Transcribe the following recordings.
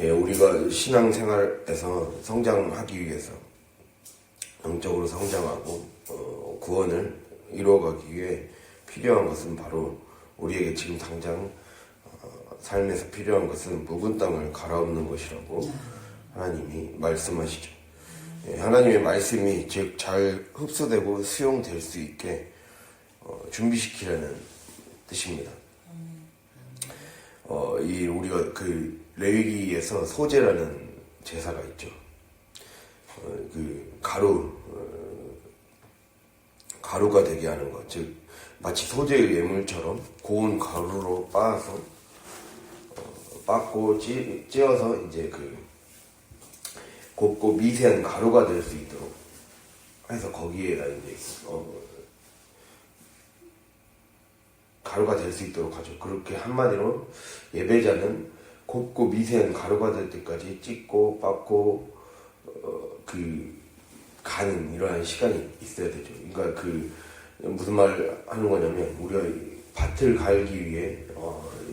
예, 우리가 신앙생활에서 성장하기 위해서 영적으로 성장하고 구원을 이루어가기 위해 필요한 것은 바로 우리에게 지금 당장 삶에서 필요한 것은 묵은 땅을 갈아엎는 것이라고 하나님이 말씀하시죠. 예, 하나님의 말씀이 즉 잘 흡수되고 수용될 수 있게 준비시키라는 뜻입니다. 이 우리가 그 레위기에서 소제라는 제사가 있죠. 그 가루가 되게 하는 것, 즉 마치 소제의 예물처럼 고운 가루로 빻고 찧어서 이제 그 곱고 미세한 가루가 될 수 있도록 해서 거기에다 이제 가루가 될 수 있도록 하죠. 그렇게 한마디로 예배자는 곱고 미세한 가루가 될 때까지 찢고 빻고 가는 이러한 시간이 있어야 되죠. 그러니까 무슨 말 하는 거냐면 우리가 밭을 갈기 위해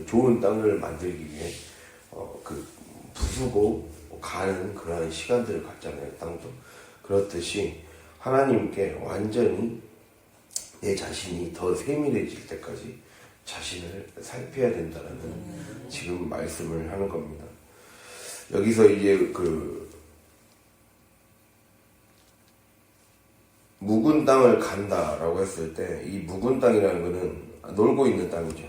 좋은 땅을 만들기 위해 부수고 가는 그러한 시간들을 갖잖아요. 땅도 그렇듯이 하나님께 완전히 내 자신이 더 세밀해질 때까지 자신을 살펴야 된다라는 지금 말씀을 하는 겁니다. 여기서 이제 묵은 땅을 간다라고 했을 때 이 묵은 땅이라는 거는 놀고 있는 땅이죠.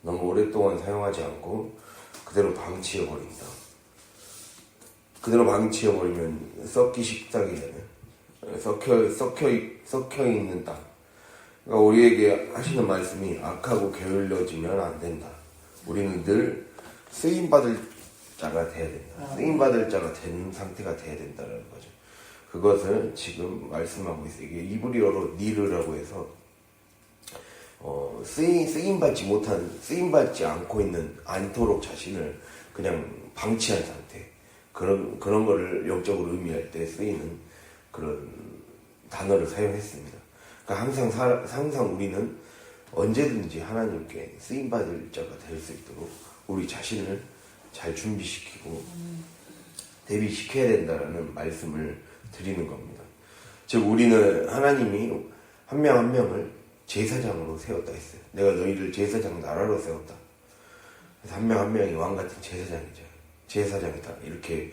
너무 오랫동안 사용하지 않고 그대로 방치해버린다. 그대로 방치해버리면 썩기 쉽다게 되는 썩혀 있는 땅. 그러니까 우리에게 하시는 말씀이 악하고 게을러지면 안 된다. 우리는 늘 쓰임받을 자가 돼야 된다. 쓰임받을 자가 된 상태가 돼야 된다는 거죠. 그것을 지금 말씀하고 있어요. 이게 이브리어로 니르라고 해서 쓰임받지 않고 있는 않도록 자신을 그냥 방치한 상태. 그런 거를 영적으로 의미할 때 쓰이는 그런 단어를 사용했습니다. 그러니까 항상 우리는 언제든지 하나님께 쓰임받을 자가 될 수 있도록 우리 자신을 잘 준비시키고 대비시켜야 된다는 말씀을 드리는 겁니다. 즉 우리는 하나님이 한 명 한 명을 제사장으로 세웠다 했어요. 내가 너희를 제사장 나라로 세웠다. 그래서 한 명 한 명이 왕같은 제사장이다. 이렇게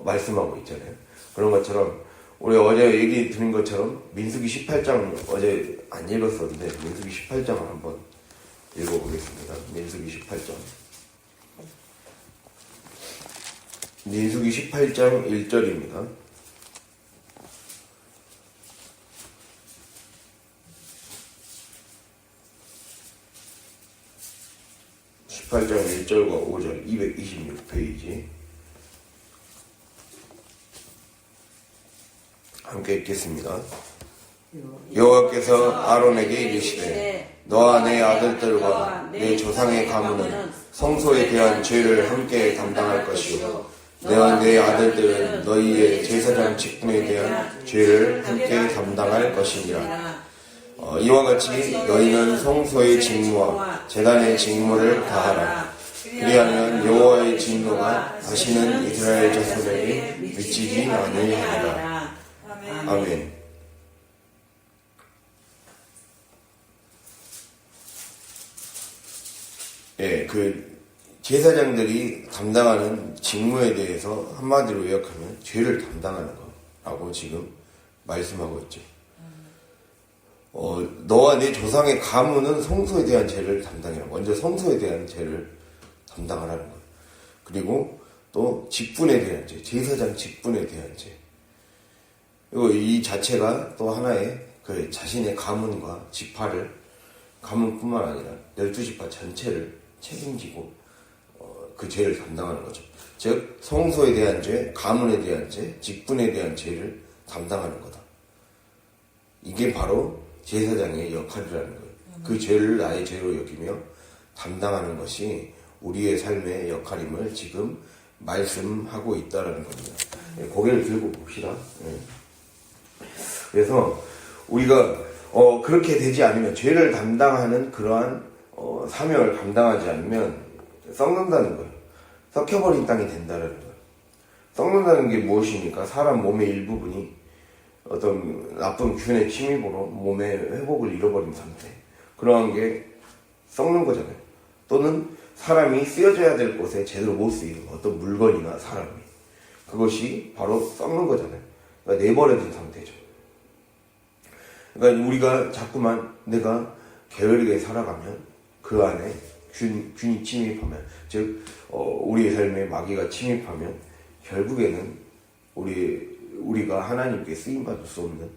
말씀하고 있잖아요. 그런 것처럼 우리 어제 얘기 드린 것처럼 민수기 18장 어제 안 읽었었는데 민수기 18장을 한번 읽어보겠습니다. 민수기 18장. 민수기 18장 1절입니다. (18장 1절과 5절) 226페이지 함께 읽겠습니다. 여호와께서 아론에게 이르시되 너와 내 아들들과 내 조상의 가문은 성소에 대한 죄를 함께 담당할 것이요 너와 내 아들들은 너희의 제사장 직분에 대한 죄를 함께 담당할 것이니라. 이와 같이 너희는 성소의 직무와 제단의 직무를 다하라. 그리하면 여호와의 진노가 다시는 이스라엘 자손에게 미치지 아니하리라. 아멘. 예, 제사장들이 담당하는 직무에 대해서 한마디로 요약하면 죄를 담당하는 거라고 지금 말씀하고 있죠. 너와 내 조상의 가문은 성소에 대한 죄를 담당해라. 먼저 성소에 대한 죄를 담당하라는 거예요. 그리고 또 직분에 대한 죄, 제사장 직분에 대한 죄. 그리고 이 자체가 또 하나의 자신의 가문과 지파를, 가문뿐만 아니라 12지파 전체를 책임지고 그 죄를 담당하는 거죠. 즉 성소에 대한 죄, 가문에 대한 죄, 직분에 대한 죄를 담당하는 거다. 이게 바로 제사장의 역할이라는 거예요. 그 죄를 나의 죄로 여기며 담당하는 것이 우리의 삶의 역할임을 지금 말씀하고 있다는 겁니다. 고개를 들고 봅시다. 그래서 우리가 그렇게 되지 않으면, 죄를 담당하는 그러한 사명을 감당하지 않으면 썩는다는 거예요. 썩혀버린 땅이 된다는 거예요. 썩는다는 게 무엇입니까? 사람 몸의 일부분이 어떤 나쁜 균의 침입으로 몸의 회복을 잃어버린 상태. 그러한 게 썩는 거잖아요. 또는 사람이 쓰여져야 될 곳에 제대로 못 쓰이는 어떤 물건이나 사람이. 그것이 바로 썩는 거잖아요. 그러니까 내버려진 상태죠. 그러니까 우리가 자꾸만 내가 게으르게 살아가면 그 안에 균이 침입하면, 즉 우리의 삶에 마귀가 침입하면 결국에는 우리가 하나님께 쓰임받을 수 없는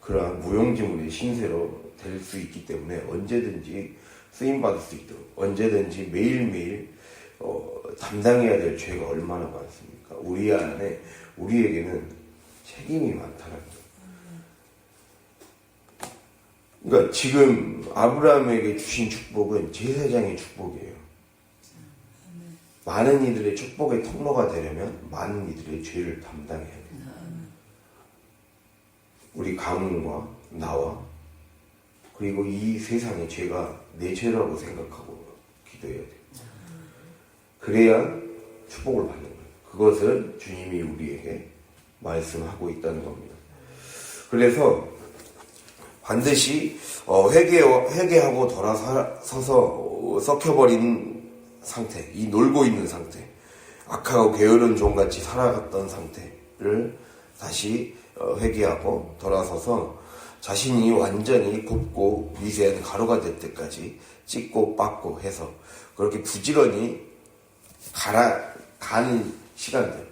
그러한 무용지물의 신세로 될 수 있기 때문에 언제든지 쓰임받을 수 있도록 언제든지 매일매일 담당해야 될 죄가 얼마나 많습니까? 우리 안에 우리에게는 책임이 많다는 거예요. 그러니까 지금 아브라함에게 주신 축복은 제사장의 축복이에요. 많은 이들의 축복의 통로가 되려면 많은 이들의 죄를 담당해야 돼요. 우리 가문과 나와 그리고 이 세상의 죄가 내 죄라고 생각하고 기도해야 돼요. 그래야 축복을 받는 거예요. 그것을 주님이 우리에게 말씀하고 있다는 겁니다. 그래서 반드시 회개하고 돌아서서 썩혀버린 상태, 이 놀고 있는 상태, 악하고 게으른 종같이 살아갔던 상태를 다시 회개하고 돌아서서 자신이 완전히 곱고 미세한 가루가 될 때까지 찢고 빻고 해서 그렇게 부지런히 가는 시간들,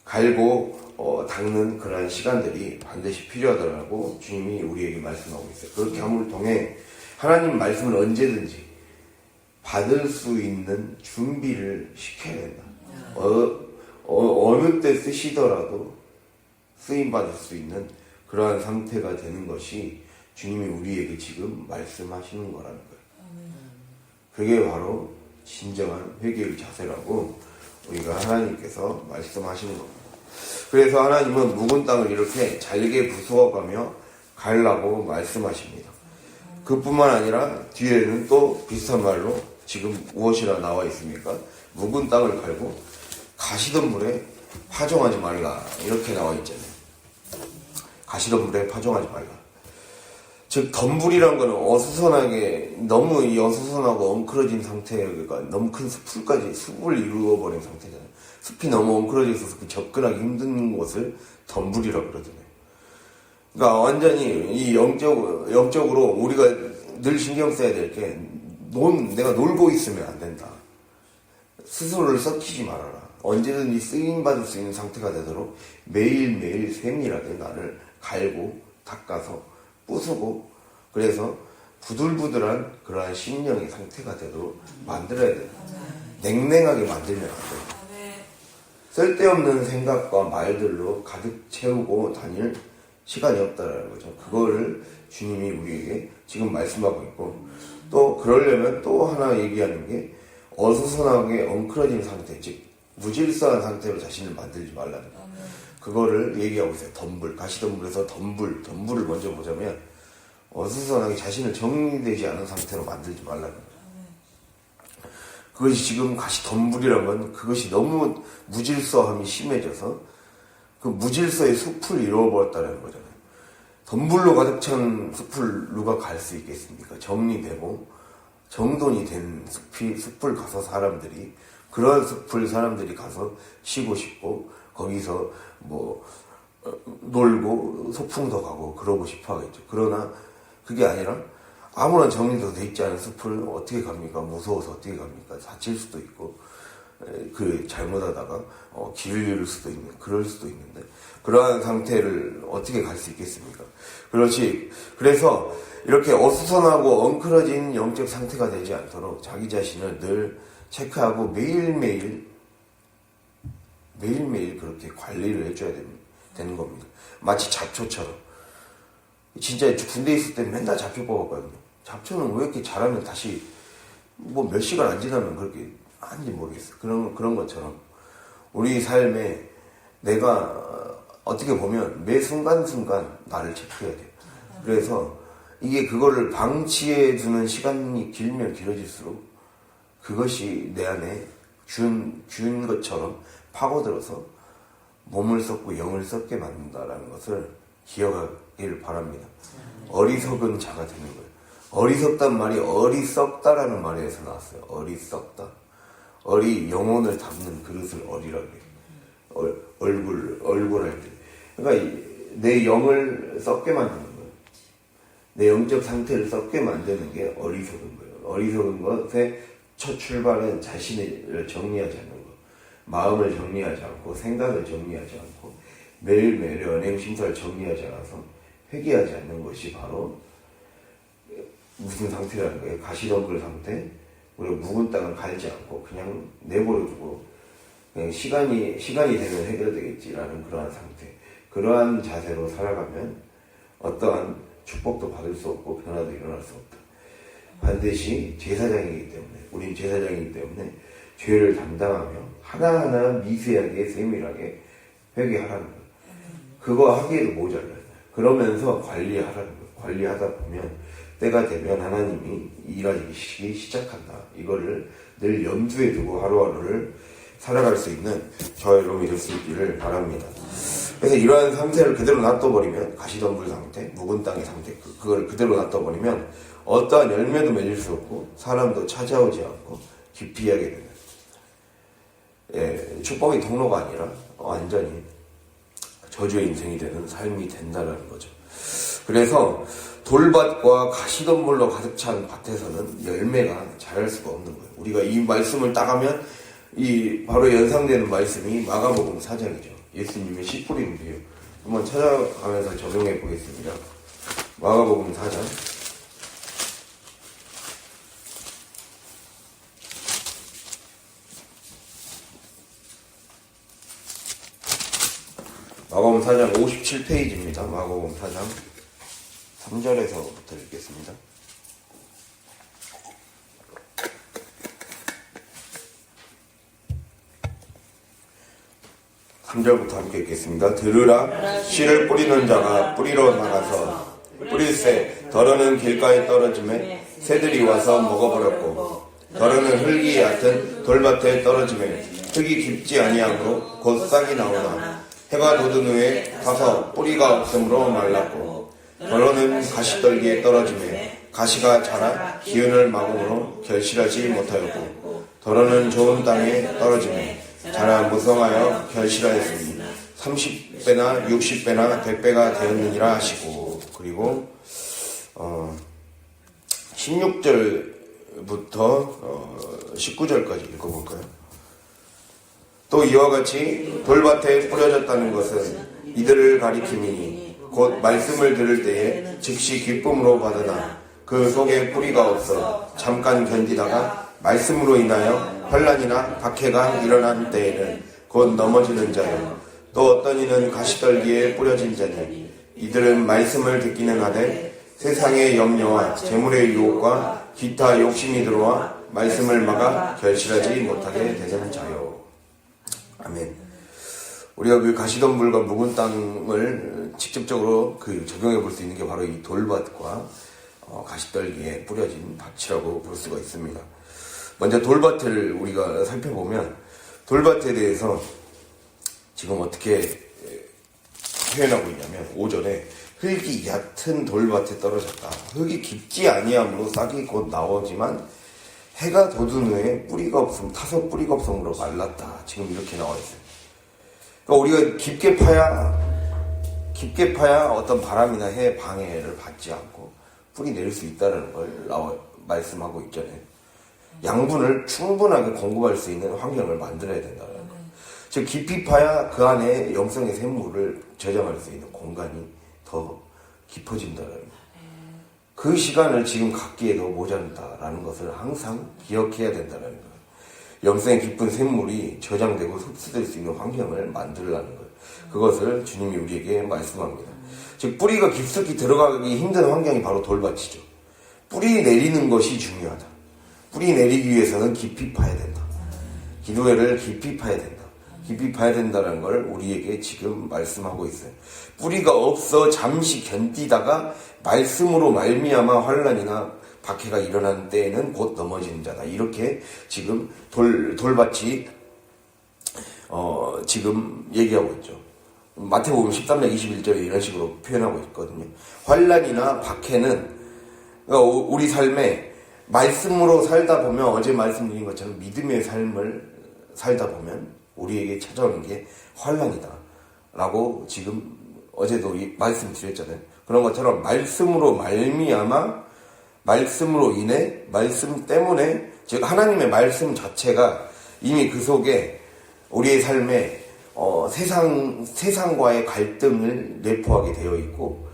갈고 닦는 그러한 시간들이 반드시 필요하다고 주님이 우리에게 말씀하고 있어요. 그렇게 함을 통해 하나님 말씀을 언제든지 받을 수 있는 준비를 시켜야 된다. 어느 때 쓰시더라도 쓰임받을 수 있는 그러한 상태가 되는 것이 주님이 우리에게 지금 말씀하시는 거라는 거예요. 그게 바로 진정한 회개의 자세라고 우리가 하나님께서 말씀하시는 겁니다. 그래서 하나님은 묵은 땅을 이렇게 잘게 부수어가며 갈라고 말씀하십니다. 그뿐만 아니라 뒤에는 또 비슷한 말로 지금 무엇이라 나와 있습니까? 묵은 땅을 갈고 가시던 물에 파종하지 말라 이렇게 나와 있잖아요. 가시던 물에 파종하지 말라. 즉 덤불이란 거는 어수선하게 너무 이 어수선하고 엉클어진 상태가 너무 큰 숲을 이루어버린 상태잖아요. 숲이 너무 엉클어져 있어서 그 접근하기 힘든 곳을 덤불이라고 그러잖아요. 그러니까 완전히 이 영적으로 우리가 늘 신경 써야 될 게 내가 놀고 있으면 안 된다. 스스로를 썩히지 말아라. 언제든지 쓰임받을 수 있는 상태가 되도록 매일매일 세밀하게 나를 갈고 닦아서 부수고 그래서 부들부들한 그러한 심령의 상태가 되도록 만들어야 돼요. 냉랭하게 만들면 안 돼요. 쓸데없는 생각과 말들로 가득 채우고 다닐 시간이 없다라는 거죠. 그거를 주님이 우리에게 지금 말씀하고 있고 또 그러려면 또 하나 얘기하는 게 어수선하게 엉클어진 상태, 즉 무질서한 상태로 자신을 만들지 말라는 거. 그거를 얘기하고 있어요. 덤불, 가시덤불에서 덤불을 먼저 보자면 어수선하게 자신을 정리되지 않은 상태로 만들지 말라는 거예요. 그것이 지금 가시덤불이란 건 그것이 너무 무질서함이 심해져서 그 무질서의 숲을 이루어버렸다는 거잖아요. 덤불로 가득 찬 숲을 누가 갈 수 있겠습니까? 정리되고 정돈이 된 숲을 가서 사람들이 그런 숲을 사람들이 가서 쉬고 싶고 거기서 놀고 소풍도 가고 그러고 싶어 하겠죠. 그러나 그게 아니라 아무런 정리도 돼 있지 않은 숲을 어떻게 갑니까? 무서워서 어떻게 갑니까? 다칠 수도 있고 잘못하다가 길을 잃을 수도 있는 그럴 수도 있는데 그러한 상태를 어떻게 갈 수 있겠습니까? 그렇지. 그래서 이렇게 어수선하고 엉클어진 영적 상태가 되지 않도록 자기 자신을 늘 체크하고 매일매일 그렇게 관리를 해줘야 되는 겁니다. 마치 잡초처럼. 진짜 군대에 있을 때 맨날 잡초 뽑았거든요. 잡초는 왜 이렇게 잘하면 다시 몇 시간 안 지나면 그렇게 하는지 모르겠어요. 그런 것처럼 우리 삶에 내가 어떻게 보면 매 순간순간 나를 체크해야 돼요. 그래서 이게 그거를 방치해 두는 시간이 길면 길어질수록 그것이 내 안에 준 것처럼 파고들어서 몸을 썩고 영을 썩게 만든다라는 것을 기억하기를 바랍니다. 어리석은 자가 되는 거예요. 어리석단 말이 어리석다라는 말에서 나왔어요. 어리석다. 영혼을 담는 그릇을 어리라고 해요. 얼굴 할 때. 그러니까 내 영을 썩게 만드는 거예요. 내 영적 상태를 썩게 만드는 게 어리석은 거예요. 어리석은 것의 첫 출발은 자신을 정리하지 않는 거. 마음을 정리하지 않고 생각을 정리하지 않고 매일매일 연행심사를 정리하지 않아서 회개하지 않는 것이 바로 무슨 상태라는 거예요. 가시덤불 상태. 우리가 묵은 땅을 갈지 않고 그냥 내버려두고 그냥 시간이 되면 해결되겠지라는 그러한 상태. 그러한 자세로 살아가면 어떠한 축복도 받을 수 없고 변화도 일어날 수 없다. 반드시 제사장이기 때문에, 우린 제사장이기 때문에 죄를 담당하며 하나하나 미세하게 세밀하게 회개하라는 거예요. 그거 하기에도 모자라요. 그러면서 관리하라는 거예요. 관리하다 보면 때가 되면 하나님이 일하시기 시작한다. 이거를 늘 염두에 두고 하루하루를 살아갈 수 있는 저 여러분이 될 수 있기를 바랍니다. 그래서 이러한 상태를 그대로 놔둬버리면, 가시덤불 상태, 묵은 땅의 상태, 그걸 그대로 놔둬버리면 어떠한 열매도 맺을 수 없고 사람도 찾아오지 않고 기피하게 되는, 축복의 통로가 아니라 완전히 저주의 인생이 되는 삶이 된다는 거죠. 그래서 돌밭과 가시덤불로 가득 찬 밭에서는 열매가 자랄 수가 없는 거예요. 우리가 이 말씀을 따가면 이 바로 연상되는 말씀이 마가복음 4장이죠. 예수님의 씨 뿌린 비유. 한번 찾아가면서 적용해 보겠습니다. 마가복음 4장. 마가복음 4장 57페이지입니다. 마가복음 4장 3절에서부터 읽겠습니다. (3절부터) 함께 읽겠습니다. 들으라. 씨를 뿌리는 자가 뿌리러 나가서 뿌릴새 더러는 길가에 떨어짐에 새들이 와서 먹어버렸고, 더러는 흙이 얕은 돌밭에 떨어짐에 흙이 깊지 아니하므로 곧 싹이 나오나 해가 돋은 후에 가서 뿌리가 없으므로 말랐고, 더러는 가시떨기에 떨어짐에 가시가 자라 기운을 막음으로 결실하지 못하였고, 더러는 좋은 땅에 떨어짐에 자라 무성하여 결실하였으니 30배나 60배나 100배가 되었느니라 하시고, 그리고 16절부터 19절까지 읽어볼까요? 또 이와 같이 돌밭에 뿌려졌다는 것은 이들을 가리킴이니 곧 말씀을 들을 때에 즉시 기쁨으로 받으나 그 속에 뿌리가 없어 잠깐 견디다가 말씀으로 인하여 환난이나 박해가 일어난 때에는 곧 넘어지는 자요. 또 어떤 이는 가시떨기에 뿌려진 자니 이들은 말씀을 듣기는 하되 세상의 염려와 재물의 유혹과 기타 욕심이 들어와 말씀을 막아 결실하지 못하게 되는 자요. 아멘. 우리가 그 가시덤불과 묵은 땅을 직접적으로 적용해 볼 수 있는 게 바로 이 돌밭과 가시떨기에 뿌려진 밭이라고 볼 수가 있습니다. 먼저 돌밭을 우리가 살펴보면, 돌밭에 대해서 지금 어떻게 표현하고 있냐면 5절에 흙이 얕은 돌밭에 떨어졌다. 흙이 깊지 아니함으로 싹이 곧 나오지만 해가 돋은 후에 뿌리가 없음, 타서 뿌리가 없음으로 말랐다. 지금 이렇게 나와 있어요. 그러니까 우리가 깊게 파야 어떤 바람이나 해 방해를 받지 않고 뿌리 내릴 수 있다는 걸 말씀하고 있잖아요. 양분을 충분하게 공급할 수 있는 환경을 만들어야 된다는 거예요. 즉 깊이 파야 그 안에 영성의 샘물을 저장할 수 있는 공간이 더 깊어진다는 거예요. 그 시간을 지금 갖기에도 모자란다라는 것을 항상 기억해야 된다는 거예요. 영성의 깊은 샘물이 저장되고 흡수될 수 있는 환경을 만들라는 거예요. 그것을 주님이 우리에게 말씀합니다. 즉 뿌리가 깊숙이 들어가기 힘든 환경이 바로 돌밭이죠. 뿌리 내리는 것이 중요하다. 뿌리 내리기 위해서는 깊이 파야 된다. 기도회를 깊이 파야 된다. 깊이 파야 된다는 걸 우리에게 지금 말씀하고 있어요. 뿌리가 없어 잠시 견디다가 말씀으로 말미암아 환난이나 박해가 일어나는 때에는 곧 넘어지는 자다. 이렇게 지금 돌밭이 지금 얘기하고 있죠. 마태복음 13장 21절에 이런 식으로 표현하고 있거든요. 환난이나 박해는 그러니까 우리 삶에 말씀으로 살다 보면, 어제 말씀드린 것처럼 믿음의 삶을 살다 보면 우리에게 찾아오는 게 환난이다 라고 지금 어제도 말씀드렸잖아요. 그런 것처럼 말씀으로 말미암아, 말씀으로 인해, 말씀 때문에, 즉 하나님의 말씀 자체가 이미 그 속에 우리의 삶에 세상과의 갈등을 내포하게 되어 있고,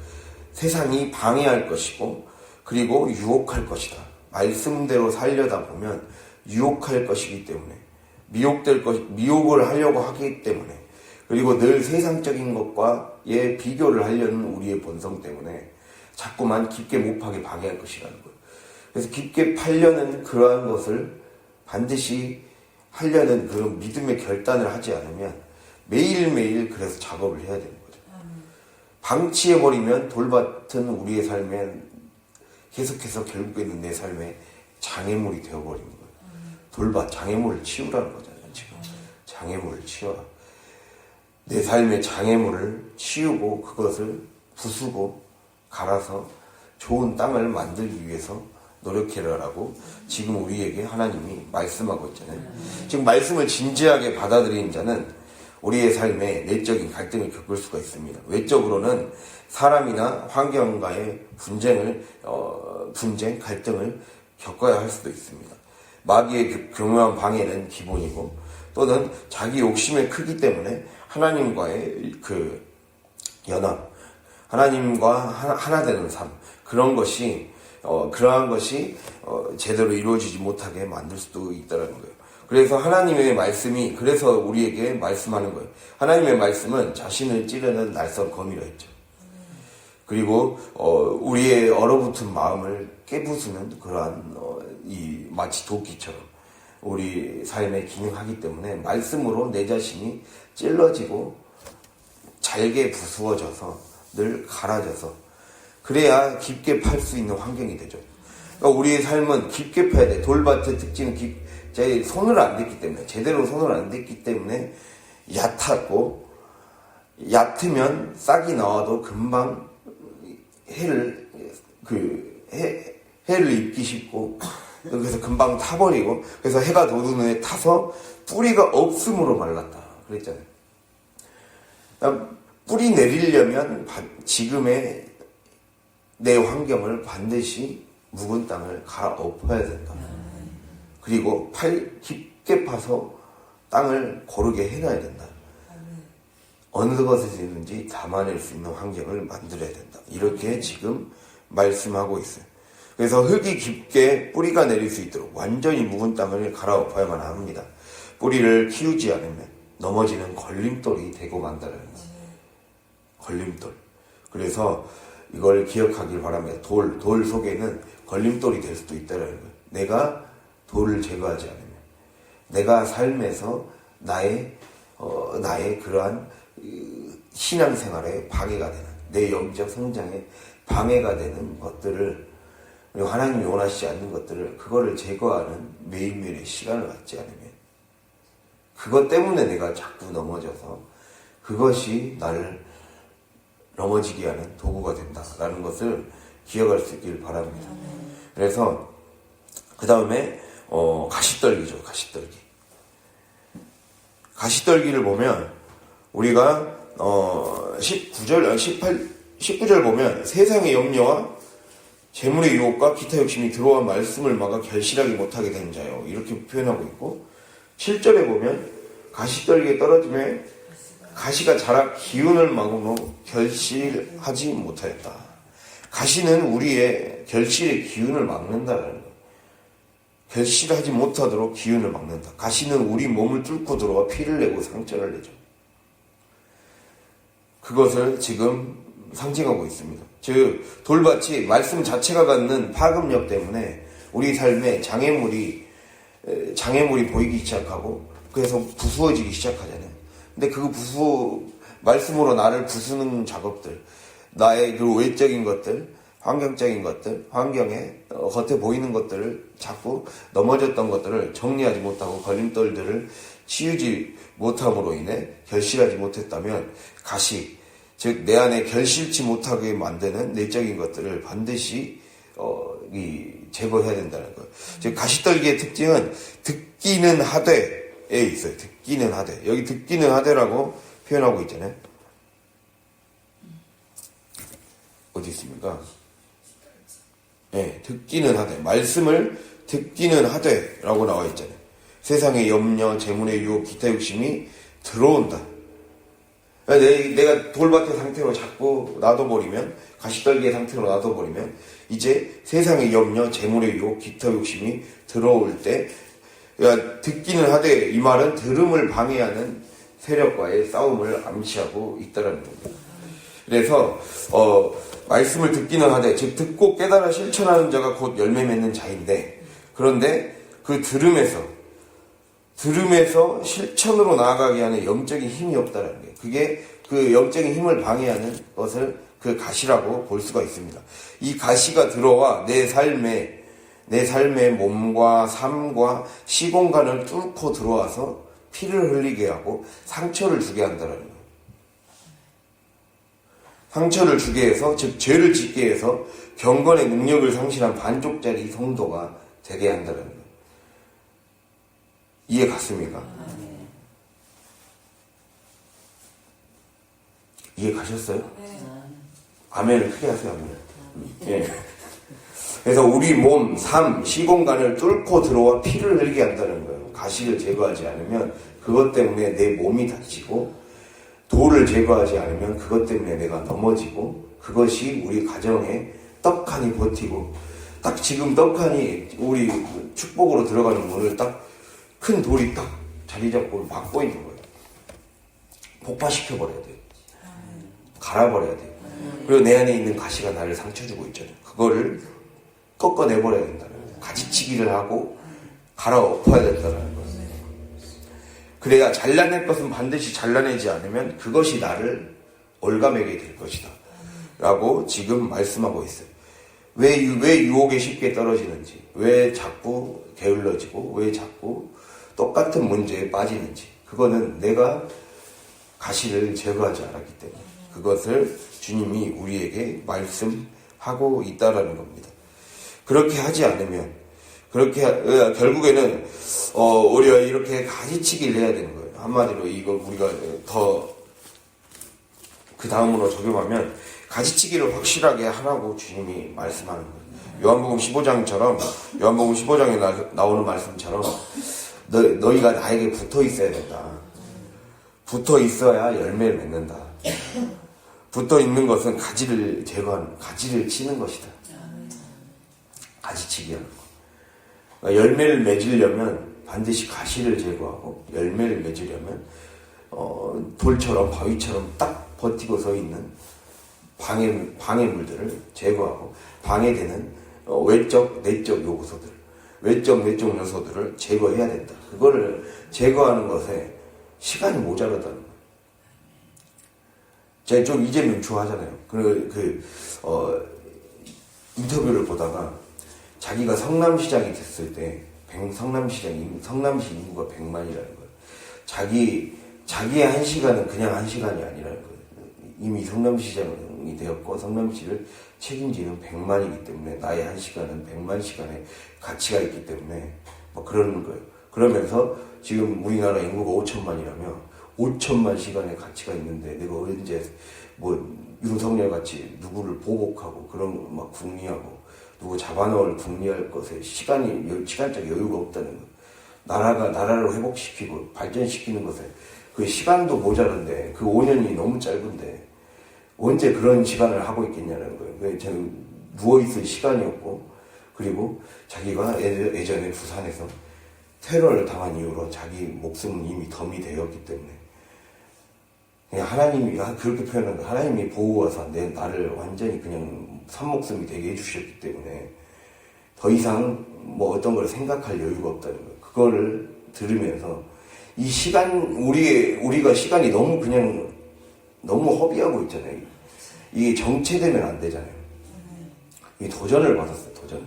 세상이 방해할 것이고, 그리고 유혹할 것이다. 말씀대로 살려다 보면 유혹할 것이기 때문에, 미혹을 하려고 하기 때문에, 그리고 늘 세상적인 것과의 비교를 하려는 우리의 본성 때문에 자꾸만 깊게 못 파게 방해할 것이라는 거예요. 그래서 깊게 파려는 그러한 것을 반드시 하려는 그런 믿음의 결단을 하지 않으면 매일매일 그래서 작업을 해야 되는 거죠. 방치해버리면 돌밭은 우리의 삶에 계속해서 결국에는 내 삶에 장애물이 되어버리는 거예요. 돌밭, 장애물을 치우라는 거잖아요. 지금 장애물을 치워라. 내 삶의 장애물을 치우고 그것을 부수고 갈아서 좋은 땅을 만들기 위해서 노력해라라고 지금 우리에게 하나님이 말씀하고 있잖아요. 지금 말씀을 진지하게 받아들이는 자는 우리의 삶에 내적인 갈등을 겪을 수가 있습니다. 외적으로는 사람이나 환경과의 분쟁, 갈등을 겪어야 할 수도 있습니다. 마귀의 교묘한 방해는 기본이고, 또는 자기 욕심의 크기 때문에 하나님과의 그 연합, 하나님과 하나 되는 삶, 그러한 것이 제대로 이루어지지 못하게 만들 수도 있다는 거예요. 그래서 하나님의 말씀이, 그래서 우리에게 말씀하는 거예요. 하나님의 말씀은 자신을 찌르는 날선 검이라 했죠. 그리고 우리의 얼어붙은 마음을 깨부수는 그러한 마치 도끼처럼 우리 삶에 기능하기 때문에 말씀으로 내 자신이 찔러지고 잘게 부수어져서 늘 갈아져서, 그래야 깊게 팔 수 있는 환경이 되죠. 그러니까 우리의 삶은 깊게 파야 돼. 돌밭의 특징은 제 손을 안 댔기 때문에, 제대로 손을 안 댔기 때문에 얕았고, 얕으면 싹이 나와도 금방 해를 입기 쉽고, 그래서 금방 타버리고, 그래서 해가 돋은 후에 타서 뿌리가 없음으로 말랐다 그랬잖아요. 뿌리 내리려면 지금의 내 환경을 반드시 묵은 땅을 갈아엎어야 된다. 그리고 깊게 파서 땅을 고르게 해놔야 된다. 어느 것이든지 담아낼 수 있는 환경을 만들어야 된다. 이렇게 지금 말씀하고 있어요. 그래서 흙이 깊게 뿌리가 내릴 수 있도록 완전히 묵은 땅을 갈아엎어야만 합니다. 뿌리를 키우지 않으면 넘어지는 걸림돌이 되고 만다는 거예요. 걸림돌. 그래서 이걸 기억하길 바랍니다. 돌 속에는 걸림돌이 될 수도 있다는 거예요. 내가 돌을 제거하지 않으면, 내가 삶에서 나의 그러한 신앙생활에 방해가 되는, 내 영적 성장에 방해가 되는 것들을, 그리고 하나님이 원하시지 않는 것들을, 그거를 제거하는 매일매일의 시간을 갖지 않으면, 그것 때문에 내가 자꾸 넘어져서 그것이 나를 넘어지게 하는 도구가 된다라는 것을 기억할 수 있길 바랍니다. 그래서 그 다음에 가시떨기죠. 가시떨기를 보면 우리가 19절 보면 세상의 염려와 재물의 유혹과 기타 욕심이 들어와 말씀을 막아 결실하지 못하게 된 자요, 이렇게 표현하고 있고, 7절에 보면 가시떨기에 떨어짐에 가시가 자라 기운을 막으로 결실하지 못하였다. 가시는 우리의 결실의 기운을 막는다는 거예요. 결실하지 못하도록 기운을 막는다. 가시는 우리 몸을 뚫고 들어와 피를 내고 상처를 내죠. 그것을 지금 상징하고 있습니다. 즉 돌밭이 말씀 자체가 갖는 파급력 때문에 우리 삶에 장애물이 보이기 시작하고, 그래서 부수어지기 시작하잖아요. 근데 말씀으로 나를 부수는 작업들, 나의 그 외적인 것들, 환경적인 것들, 환경에 겉에 보이는 것들을 자꾸 넘어졌던 것들을 정리하지 못하고 걸림돌들을 치우지 못함으로 인해 결실하지 못했다면 가시, 즉 내 안에 결실치 못하게 만드는 내적인 것들을 반드시 제거해야 된다는 거예요. 즉 가시떨기의 특징은 듣기는 하되에 있어요. 듣기는 하되. 여기 듣기는 하되라고 표현하고 있잖아요. 어디 있습니까? 네, 듣기는 하되. 말씀을 듣기는 하되라고 나와 있잖아요. 세상의 염려, 재물의 유혹, 기타 욕심이 들어온다. 내가 돌밭의 상태로 자꾸 놔둬버리면, 가시떨기의 상태로 놔둬버리면, 이제 세상의 염려, 재물의 유혹, 기타 욕심이 들어올 때, 듣기는 하되, 이 말은 들음을 방해하는 세력과의 싸움을 암시하고 있다는 겁니다. 그래서, 말씀을 듣기는 하되, 즉, 듣고 깨달아 실천하는 자가 곧 열매 맺는 자인데, 그런데 그 들음에서 실천으로 나아가게 하는 영적인 힘이 없다는 거예요. 그게 그 영적인 힘을 방해하는 것을 그 가시라고 볼 수가 있습니다. 이 가시가 들어와 내 삶의 몸과 삶과 시공간을 뚫고 들어와서 피를 흘리게 하고 상처를 주게 한다는 거예요. 상처를 주게 해서, 즉 죄를 짓게 해서 경건의 능력을 상실한 반쪽짜리 성도가 되게 한다는 거예요. 이해 갔습니까? 이해 가셨어요? 네. 아멘을 크게 하세요. 아멘. 예. 그래서 우리 몸, 삶, 시공간을 뚫고 들어와 피를 흘리게 한다는 거예요. 가시를 제거하지 않으면 그것 때문에 내 몸이 다치고, 돌을 제거하지 않으면 그것 때문에 내가 넘어지고, 그것이 우리 가정에 떡하니 버티고, 딱 지금 떡하니 우리 축복으로 들어가는 문을 딱 큰 돌이 딱 자리 잡고 막고 있는 거예요. 폭파시켜버려야 돼요. 갈아버려야 돼요. 그리고 내 안에 있는 가시가 나를 상처 주고 있잖아요. 그거를 꺾어내버려야 된다는 거예요. 가지치기를 하고 갈아엎어야 된다는 거예요. 그래야 잘라낼 것은 반드시 잘라내지 않으면 그것이 나를 올가매게 될 것이다 라고 지금 말씀하고 있어요. 왜 유혹에 쉽게 떨어지는지, 왜 자꾸 게을러지고, 왜 자꾸 똑같은 문제에 빠지는지, 그거는 내가 가시를 제거하지 않았기 때문에 그것을 주님이 우리에게 말씀하고 있다라는 겁니다. 그렇게 하지 않으면, 결국에는 우리가 이렇게 가지치기를 해야 되는 거예요. 한마디로 이거 우리가 더 그 다음으로 적용하면 가지치기를 확실하게 하라고 주님이 말씀하는 거예요. 요한복음 15장에 나오는 말씀처럼 너희가 나에게 붙어 있어야 된다. 붙어 있어야 열매를 맺는다. 붙어 있는 것은 가지를 치는 것이다. 가지치기 하는 거. 그러니까 열매를 맺으려면 반드시 가시를 제거하고, 열매를 맺으려면 돌처럼 바위처럼 딱 버티고 서 있는 방해물들을 제거하고, 방해되는 외적, 내적 요소들을 제거해야 된다. 그거를 제거하는 것에 시간이 모자라다는 거예요. 제가 좀 이재명 좋아하잖아요. 인터뷰를 보다가 자기가 성남시장이 됐을 때, 성남시 인구가 100만이라는 거예요. 자기의 1시간은 그냥 1시간이 아니라는 거예요. 이미 성남시장이 되었고, 성남시를 책임지는 100만이기 때문에 나의 1시간은 100만 시간의 가치가 있기 때문에 그러는 거예요. 그러면서 지금 우리나라 인구가 5천만이라면 5천만 시간의 가치가 있는데 내가 언제 윤석열 같이 누구를 보복하고 그런 막 궁리하고 누구 잡아넣을 궁리할 것에 시간적 여유가 없다는 거예요. 나라를 회복시키고 발전시키는 것에 그 시간도 모자란데, 그 5년이 너무 짧은데 언제 그런 시간을 하고 있겠냐는 거예요. 저는 누워있을 시간이 없고, 그리고 자기가 예전에 부산에서 테러를 당한 이후로 자기 목숨은 이미 덤이 되었기 때문에, 그냥 하나님이 그렇게 표현한 거예요. 하나님이 보호하사 나를 완전히 그냥 산목숨이 되게 해주셨기 때문에 더 이상 어떤 걸 생각할 여유가 없다는 거예요. 그거를 들으면서 이 시간, 우리가 시간이 너무 허비하고 있잖아요. 이게 정체되면 안 되잖아요. 이 도전을 받았어요. 도전을.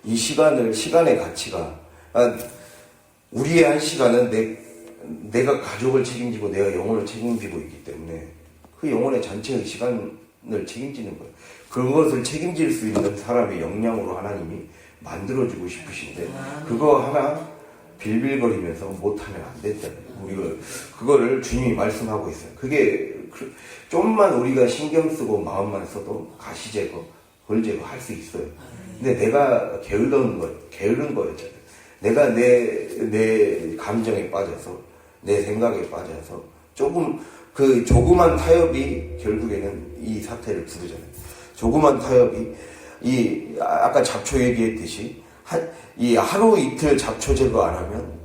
이 시간의 가치가 우리의 한 시간은 내가 가족을 책임지고 내가 영혼을 책임지고 있기 때문에 그 영혼의 전체의 시간을 책임지는 거예요. 그것을 책임질 수 있는 사람의 역량으로 하나님이 만들어주고 싶으신데 그거 하나 빌빌거리면서 못하면 안 된다는 거예요. 그거를 주님이 말씀하고 있어요. 그게 좀만 우리가 신경 쓰고 마음만 써도 가시제거, 벌제거 할 수 있어요. 근데 내가 게으른 거였잖아요. 내가 내 감정에 빠져서 내 생각에 빠져서 조그만 타협이 결국에는 이 사태를 부르잖아요. 조그만 타협이 아까 잡초 얘기했듯이 이 하루 이틀 잡초 제거 안 하면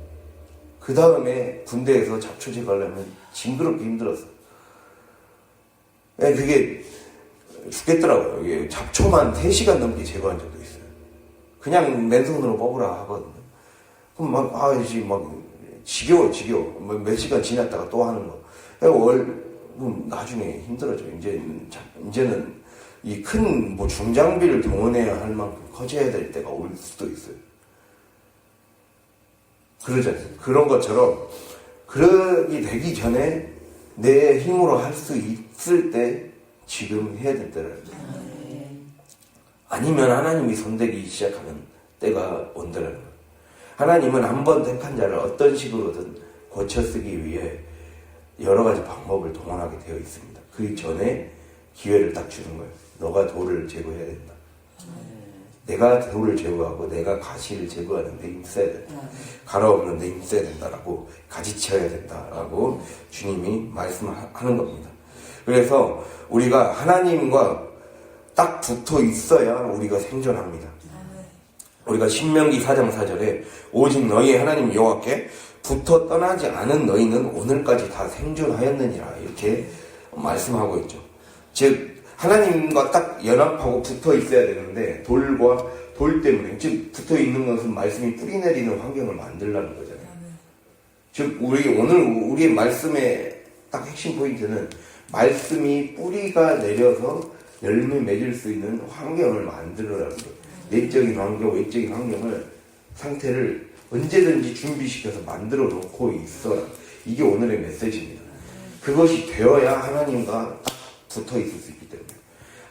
그 다음에 군대에서 잡초 제거하려면 징그럽게 힘들었어요. 그게 죽겠더라고요. 이게 잡초만 3시간 넘게 제거한 적도 있어요. 그냥 맨손으로 뽑으라 하거든요. 그럼 막 지겨워. 몇 시간 지났다가 또 하는 거. 나중에 힘들어져. 이제는 이 큰 중장비를 동원해야 할 만큼 커져야 될 때가 올 수도 있어요. 그러잖아요. 그런 것처럼 그러기 되기 전에 내 힘으로 할 수 있을 때 지금 해야 될 때라는 거예요. 아니면 하나님이 손대기 시작하는 때가 온다는 거예요. 하나님은 한 번 택한 자를 어떤 식으로든 고쳐 쓰기 위해 여러 가지 방법을 동원하게 되어 있습니다. 그 전에 기회를 딱 주는 거예요. 너가 돌을 제거해야 된다. 내가 돌을 제거하고 내가 가시를 제거하는 데 힘써야 된다. 갈아 없는 데 힘써야 된다라고 가지쳐야 된다라고 주님이 말씀하는 겁니다. 그래서 우리가 하나님과 딱 붙어 있어야 우리가 생존합니다. 우리가 신명기 4장 4절에 오직 너희 하나님 여호와께 붙어 떠나지 않은 너희는 오늘까지 다 생존하였느니라 이렇게 말씀하고 있죠. 즉 하나님과 딱 연합하고 붙어 있어야 되는데 돌 때문에 즉 붙어 있는 것은 말씀이 뿌리 내리는 환경을 만들라는 거잖아요. 즉 우리의 말씀의 딱 핵심 포인트는 말씀이 뿌리가 내려서 열매 맺을 수 있는 환경을 만들어라는 거예요. 내적인 환경, 외적인 상태를 언제든지 준비시켜서 만들어 놓고 있어라. 이게 오늘의 메시지입니다. 그것이 되어야 하나님과 붙어 있을 수 있기 때문에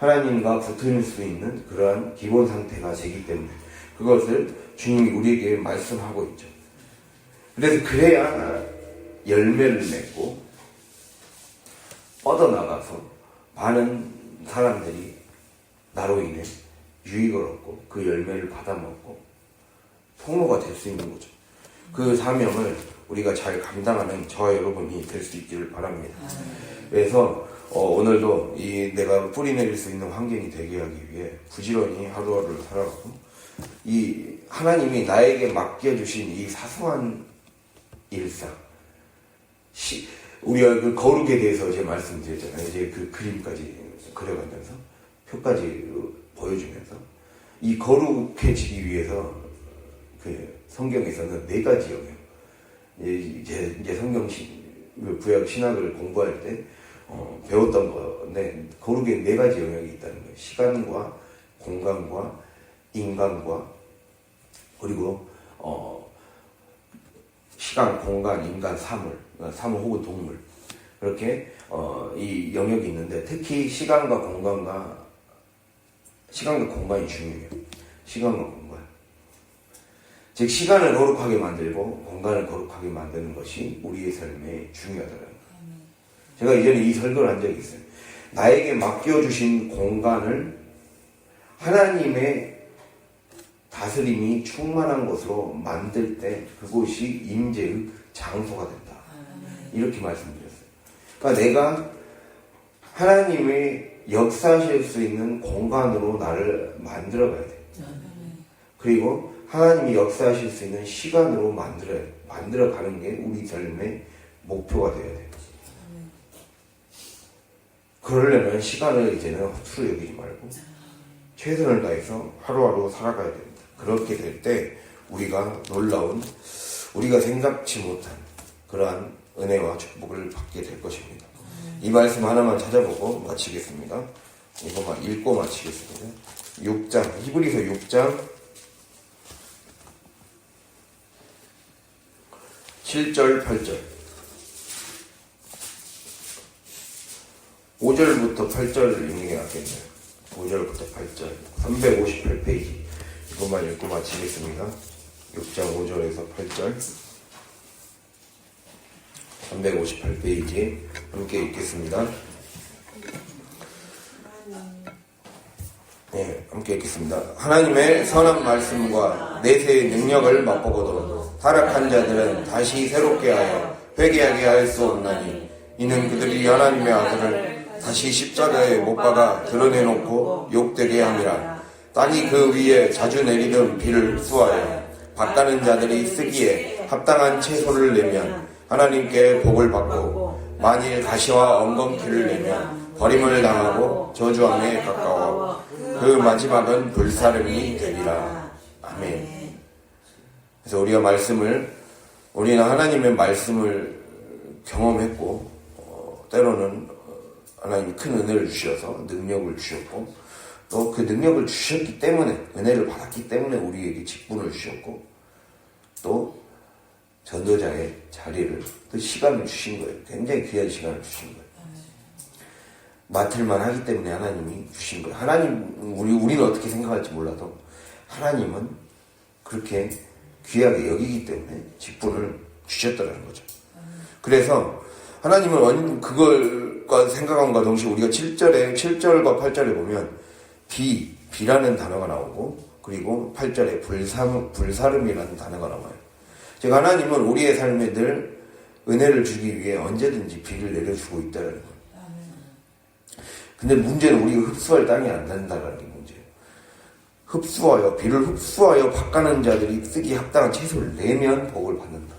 하나님과 붙을 수 있는 그러한 기본 상태가 되기 때문에 그것을 주님이 우리에게 말씀하고 있죠. 그래서 그래야 열매를 맺고 뻗어나가서 많은 사람들이 나로 인해 유익을 얻고 그 열매를 받아먹고 통로가 될 수 있는 거죠. 그 사명을 우리가 잘 감당하는 저와 여러분이 될 수 있기를 바랍니다. 그래서 오늘도 내가 뿌리 내릴 수 있는 환경이 되게 하기 위해 부지런히 하루하루를 살아가고 이 하나님이 나에게 맡겨주신 이 사소한 일상 우리가 그 거룩에 대해서 이제 말씀드렸잖아요. 이제 그 그림까지 그려가면서 표까지 보여주면서 이 거룩해지기 위해서 그 성경에서는 4가지 영역 이제 성경 구약 신학을 공부할 때 배웠던 건데 거룩에 4가지 영역이 있다는 거예요. 시간과 공간과 인간과 그리고 시간, 공간, 인간, 사물 혹은 동물 그렇게 이 영역이 있는데 특히 시간과 공간이 중요해요. 시간과 공간. 즉 시간을 거룩하게 만들고 공간을 거룩하게 만드는 것이 우리의 삶에 중요하다는 거예요. 제가 이전에 이 설교를 한 적이 있어요. 나에게 맡겨주신 공간을 하나님의 다스림이 충만한 곳으로 만들 때 그곳이 임재의 장소가 된다. 이렇게 말씀드렸어요. 그러니까 내가 하나님의 역사하실 수 있는 공간으로 나를 만들어가야 돼. 그리고 하나님이 역사하실 수 있는 시간으로 만들어가는 게 우리 삶의 목표가 되어야 돼. 그러려면 시간을 이제는 허투루 여기지 말고 최선을 다해서 하루하루 살아가야 됩니다. 그렇게 될 때 우리가 놀라운 우리가 생각지 못한 그러한 은혜와 축복을 받게 될 것입니다. 이 말씀 하나만 찾아보고 마치겠습니다. 이거만 읽고 마치겠습니다. 6장, 히브리서 6장 7절, 8절. 5절부터 8절을 읽는 게 낫겠네요. 5절부터 8절. 358페이지. 이것만 읽고 마치겠습니다. 6장 5절에서 8절. 358페이지. 함께 읽겠습니다. 네, 함께 읽겠습니다. 하나님의 선한 말씀과 내세의 능력을 맛보고도 타락한 자들은 다시 새롭게 하여 회개하게 할 수 없나니 이는 그들이 하나님의 아들을 다시 십자가에 못 박아 드러내놓고 욕되게 함이라. 땅이 그 위에 자주 내리던 비를 흡수하여 밭가는 자들이 쓰기에 합당한 채소를 내면 하나님께 복을 받고 만일 가시와 엉겅퀴를 내면 버림을 당하고 저주함에 가까워 그 마지막은 불사름이 되리라. 아멘. 그래서 우리는 하나님의 말씀을 경험했고 때로는 하나님이 큰 은혜를 주셔서 능력을 주셨고 또 그 능력을 주셨기 때문에 은혜를 받았기 때문에 우리에게 직분을 주셨고 또 전도자의 자리를 또 시간을 주신 거예요. 굉장히 귀한 시간을 주신 거예요. 맡을만 하기 때문에 하나님이 주신 거예요. 우리는 어떻게 생각할지 몰라도 하나님은 그렇게 귀하게 여기기 때문에 직분을 주셨다는 거죠. 그래서 하나님은 그걸과 생각함과 동시에 우리가 7절과 8절에 보면 비라는 단어가 나오고 그리고 8절에 불사름이라는 단어가 나와요. 즉 하나님은 우리의 삶에 늘 은혜를 주기 위해 언제든지 비를 내려주고 있다는 거예요. 근데 문제는 우리가 흡수할 땅이 안 된다는 게 문제예요. 비를 흡수하여 밭가는 자들이 쓰기 합당한 채소를 내면 복을 받는다.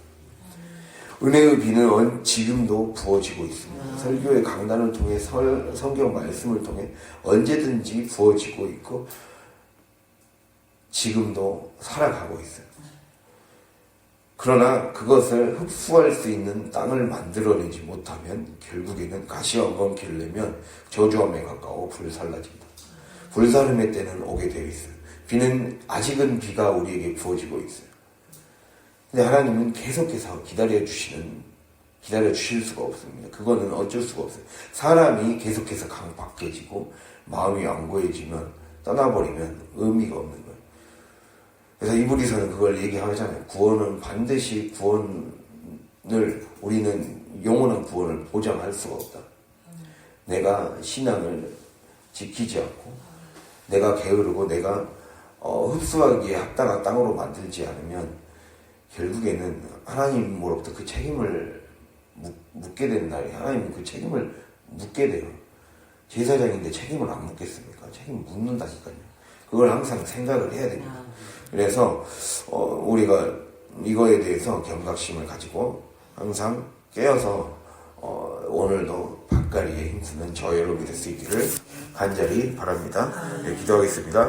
은혜의 비는 지금도 부어지고 있습니다. 설교의 강단을 통해 성경 말씀을 통해 언제든지 부어지고 있고 지금도 살아가고 있어요. 그러나 그것을 흡수할 수 있는 땅을 만들어내지 못하면 결국에는 가시와 엉겅퀴를 내면 저주함에 가까워 불살라집니다. 불사름의 때는 오게 되어 있어요. 아직은 비가 우리에게 부어지고 있어요. 근데 하나님은 계속해서 기다려 주실 수가 없습니다. 그거는 어쩔 수가 없어요. 사람이 계속해서 강박해지고 마음이 완고해지면 떠나버리면 의미가 없는 거예요. 그래서 이브리서는 그걸 얘기하잖아요. 구원은 반드시 우리는 영원한 구원을 보장할 수가 없다. 내가 신앙을 지키지 않고 내가 게으르고 내가 흡수하기에 합당한 땅으로 만들지 않으면 결국에는 하나님으로부터 그 책임을 묻게 된 날에 하나님은 그 책임을 묻게 돼요. 제사장인데 책임을 안 묻겠습니까? 책임 묻는다니까요. 그걸 항상 생각을 해야 됩니다. 그래서 우리가 이거에 대해서 경각심을 가지고 항상 깨어서 오늘도 밭가리에 힘쓰는 저 여러분이 될 수 있기를 간절히 바랍니다. 네, 기도하겠습니다.